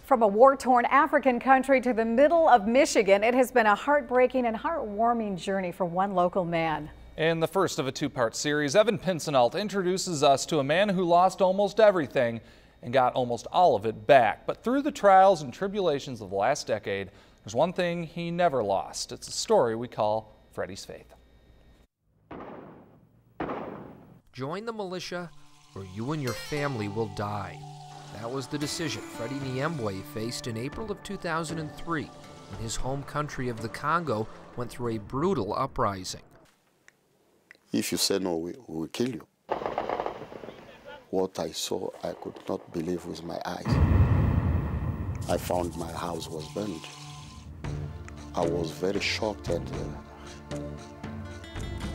From a war-torn African country to the middle of Michigan, it has been a heartbreaking and heartwarming journey for one local man. In the first of a two-part series, Evan Pinsonnault introduces us to a man who lost almost everything and got almost all of it back. But through the trials and tribulations of the last decade, there's one thing he never lost. It's a story we call Freddy's faith. Join the militia or you and your family will die. That was the decision Freddy Nyembwe faced in April of 2003 when his home country of the Congo went through a brutal uprising. If you say no, we will kill you. What I saw, I could not believe with my eyes. I found my house was burned. I was very shocked and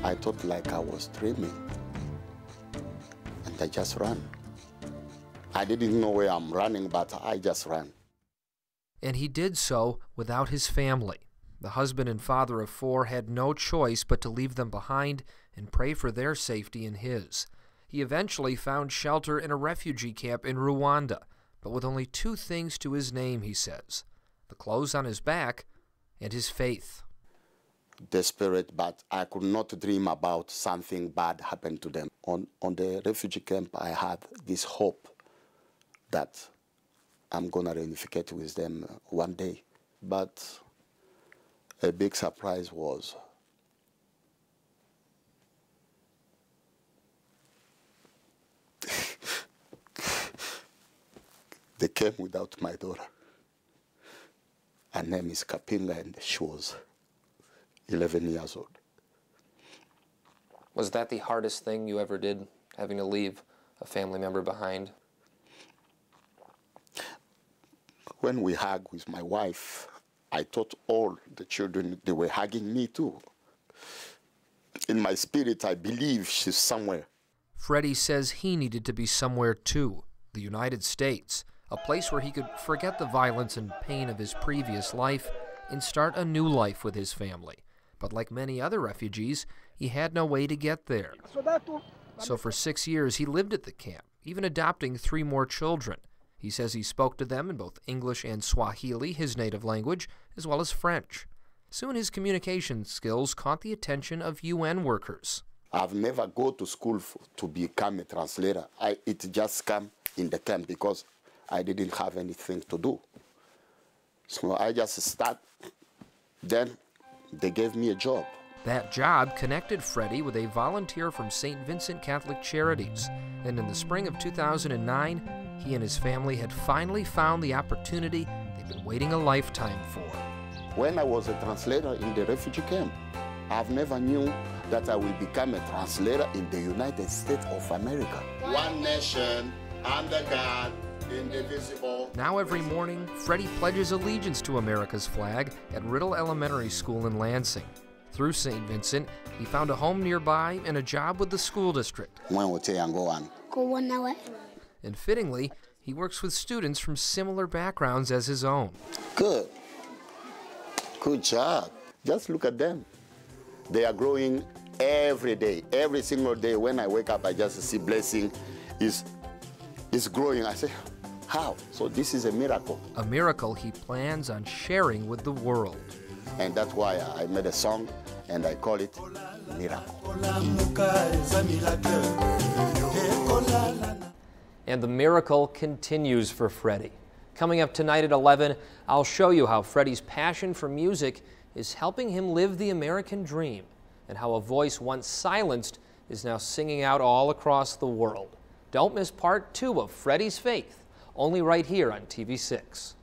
I thought like I was dreaming. And I just ran. I didn't know where I'm running, but I just ran. And he did so without his family. The husband and father of four had no choice but to leave them behind and pray for their safety and his. He eventually found shelter in a refugee camp in Rwanda, but with only two things to his name, he says: the clothes on his back and his faith. Desperate, but I could not dream about something bad happened to them. On the refugee camp, I had this hope that I'm going to reunify with them one day. But a big surprise was they came without my daughter. Her name is Kapinga and she was 11 years old. Was that the hardest thing you ever did, having to leave a family member behind? When we hug with my wife, I thought all the children, they were hugging me too. In my spirit, I believe she's somewhere. Freddy says he needed to be somewhere too, the United States, a place where he could forget the violence and pain of his previous life and start a new life with his family. But like many other refugees, he had no way to get there. So for 6 years, he lived at the camp, even adopting 3 more children. He says he spoke to them in both English and Swahili, his native language, as well as French. Soon his communication skills caught the attention of UN workers. I've never go to school to become a translator. It just came in the camp because I didn't have anything to do. So I just start, then they gave me a job. That job connected Freddy with a volunteer from St. Vincent Catholic Charities. And in the spring of 2009, he and his family had finally found the opportunity they've been waiting a lifetime for. When I was a translator in the refugee camp, I've never knew that I will become a translator in the United States of America. One nation, under God, indivisible. Now every morning, Freddy pledges allegiance to America's flag at Riddle Elementary School in Lansing. Through St. Vincent, he found a home nearby and a job with the school district. And fittingly, he works with students from similar backgrounds as his own. Good. Good job. Just look at them. They are growing every day, every single day. When I wake up, I just see blessing is growing. I say, how? So this is a miracle. A miracle he plans on sharing with the world. And that's why I made a song, and I call it Miracle. And the miracle continues for Freddy. Coming up tonight at 11, I'll show you how Freddy's passion for music is helping him live the American dream, and how a voice once silenced is now singing out all across the world. Don't miss part 2 of Freddy's Faith, only right here on TV6.